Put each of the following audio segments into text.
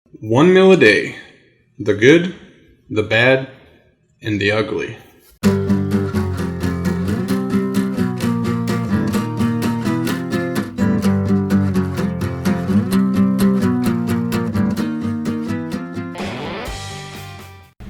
One meal a day. The good, the bad, and the ugly.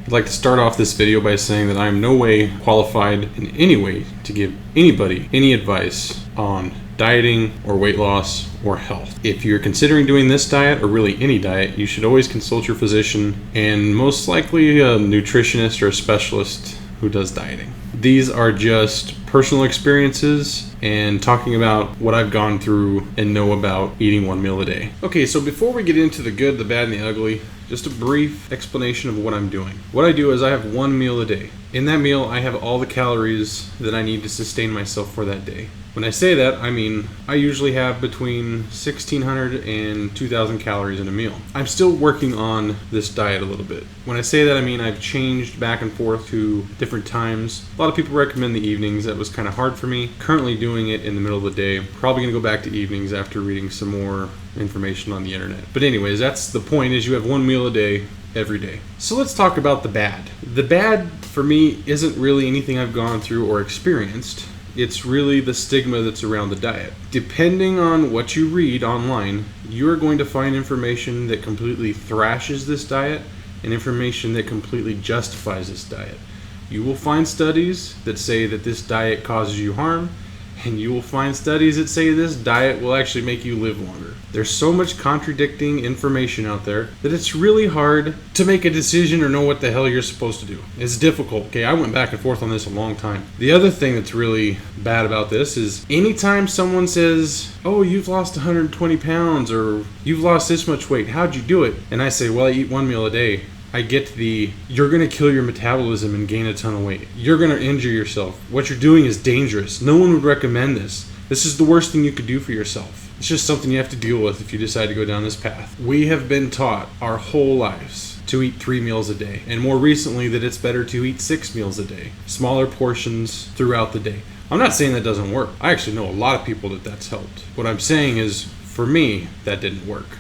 I'd like to start off this video by saying that I am no way qualified in any way to give anybody any advice on dieting or weight loss or health. If you're considering doing this diet or really any diet, you should always consult your physician and most likely a nutritionist or a specialist who does dieting. These are just personal experiences and talking about what I've gone through and know about eating one meal a day. Okay, so before we get into the good, the bad, and the ugly, just a brief explanation of what I'm doing. What I do is I have one meal a day. In that meal, I have all the calories that I need to sustain myself for that day. When I say that, I mean I usually have between 1,600 and 2,000 calories in a meal. I'm still working on this diet a little bit. When I say that, I mean I've changed back and forth to different times. A lot of people recommend the evenings. That was kind of hard for me. Currently doing it in the middle of the day. Probably going to go back to evenings after reading some more information on the internet. But anyways, that's the point, is you have one meal a day every day. So let's talk about the bad. The bad for me isn't really anything I've gone through or experienced. It's really the stigma that's around the diet. Depending on what you read online, you're going to find information that completely thrashes this diet and information that completely justifies this diet. You will find studies that say that this diet causes you harm, and you will find studies that say this diet will actually make you live longer. There's so much contradicting information out there that it's really hard to make a decision or know what the hell you're supposed to do. It's difficult. Okay, I went back and forth on this a long time. The other thing that's really bad about this is anytime someone says, oh, you've lost 120 pounds or you've lost this much weight, how'd you do it? And I say, well, I eat one meal a day. I get you're going to kill your metabolism and gain a ton of weight. You're going to injure yourself. What you're doing is dangerous. No one would recommend this. This is the worst thing you could do for yourself. It's just something you have to deal with if you decide to go down this path. We have been taught our whole lives to eat 3 meals a day, and more recently that it's better to eat 6 meals a day, smaller portions throughout the day. I'm not saying that doesn't work. I actually know a lot of people that's helped. What I'm saying is, for me, that didn't work.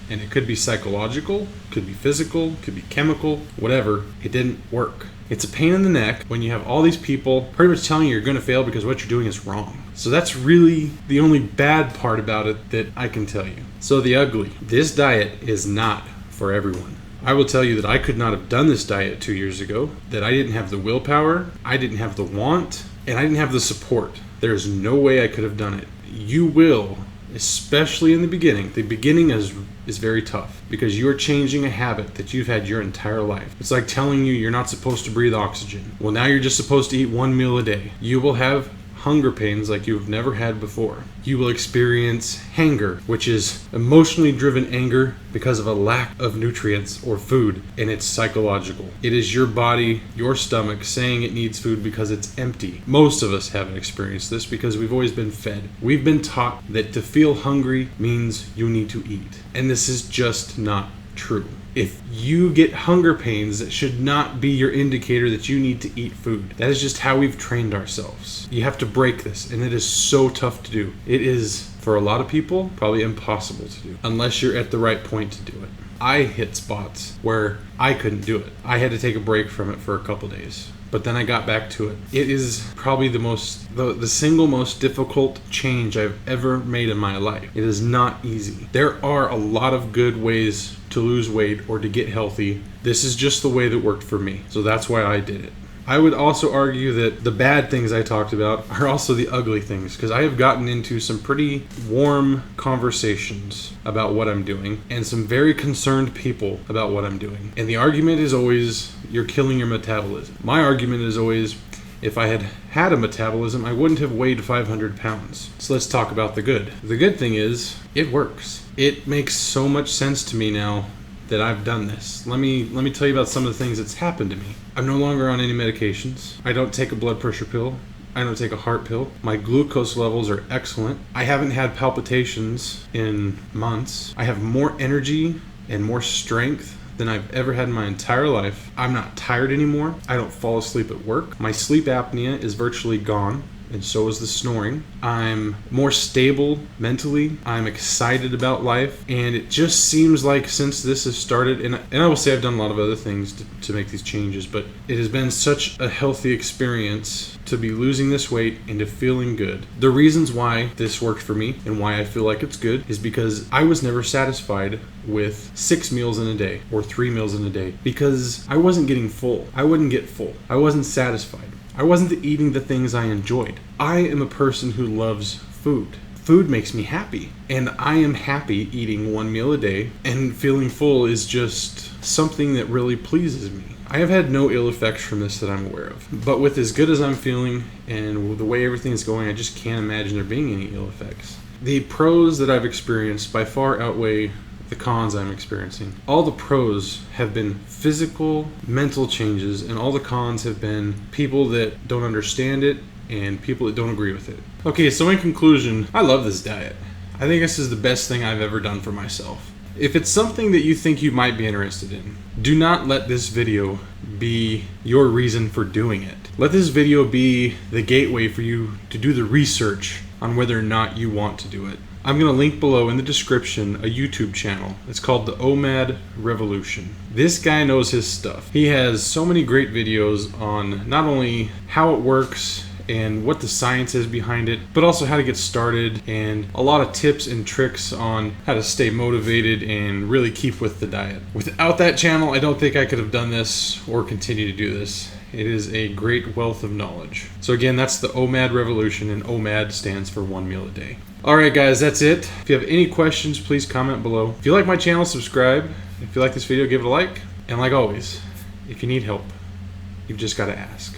And it could be psychological, could be physical, could be chemical, whatever. It didn't work. It's a pain in the neck when you have all these people pretty much telling you you're going to fail because what you're doing is wrong. So that's really the only bad part about it that I can tell you. So the ugly. This diet is not for everyone. I will tell you that I could not have done this diet 2 years ago, that I didn't have the willpower, I didn't have the want, and I didn't have the support. There's no way I could have done it. You will, especially in the beginning. The beginning is very tough because you're changing a habit that you've had your entire life. It's like telling you you're not supposed to breathe oxygen. Well, now you're just supposed to eat one meal a day. You will have hunger pains like you've never had before. You will experience hunger, which is emotionally driven anger because of a lack of nutrients or food, and it's psychological. It is your body, your stomach saying it needs food because it's empty. Most of us haven't experienced this because we've always been fed. We've been taught that to feel hungry means you need to eat, and this is just not true. If you get hunger pains, that should not be your indicator that you need to eat food. That is just how we've trained ourselves. You have to break this, and it is so tough to do. It is, for a lot of people, probably impossible to do, unless you're at the right point to do it. I hit spots where I couldn't do it. I had to take a break from it for a couple days. But then I got back to it. It is probably the single most difficult change I've ever made in my life. It is not easy. There are a lot of good ways to lose weight or to get healthy. This is just the way that worked for me. So that's why I did it. I would also argue that the bad things I talked about are also the ugly things, because I have gotten into some pretty warm conversations about what I'm doing and some very concerned people about what I'm doing. And the argument is always, you're killing your metabolism. My argument is always, if I had had a metabolism, I wouldn't have weighed 500 pounds. So let's talk about the good. The good thing is, it works. It makes so much sense to me now that I've done this. Let me tell you about some of the things that's happened to me. I'm no longer on any medications. I don't take a blood pressure pill. I don't take a heart pill. My glucose levels are excellent. I haven't had palpitations in months. I have more energy and more strength than I've ever had in my entire life. I'm not tired anymore. I don't fall asleep at work. My sleep apnea is virtually gone. and so is the snoring. I'm more stable mentally. I'm excited about life, and it just seems like since this has started, and I will say I've done a lot of other things to make these changes, but it has been such a healthy experience to be losing this weight and to feeling good. The reasons why this worked for me and why I feel like it's good is because I was never satisfied with 6 meals in a day or 3 meals in a day because I wasn't getting full. I wouldn't get full. I wasn't satisfied. I wasn't eating the things I enjoyed. I am a person who loves food. Food makes me happy, and I am happy eating 1 meal a day, and feeling full is just something that really pleases me. I have had no ill effects from this that I'm aware of, but with as good as I'm feeling and with the way everything is going, I just can't imagine there being any ill effects. The pros that I've experienced by far outweigh the cons I'm experiencing. All the pros have been physical, mental changes, and all the cons have been people that don't understand it and people that don't agree with it. Okay, so in conclusion, I love this diet. I think this is the best thing I've ever done for myself. If it's something that you think you might be interested in, do not let this video be your reason for doing it. Let this video be the gateway for you to do the research on whether or not you want to do it. I'm going to link below in the description a YouTube channel. It's called the OMAD Revolution. This guy knows his stuff. He has so many great videos on not only how it works and what the science is behind it, but also how to get started and a lot of tips and tricks on how to stay motivated and really keep with the diet. Without that channel, I don't think I could have done this or continue to do this. It is a great wealth of knowledge. So again, that's the OMAD Revolution, and OMAD stands for 1 meal a day. Alright guys, that's it. If you have any questions, please comment below. If you like my channel, subscribe. If you like this video, give it a like. And like always, if you need help, you've just got to ask.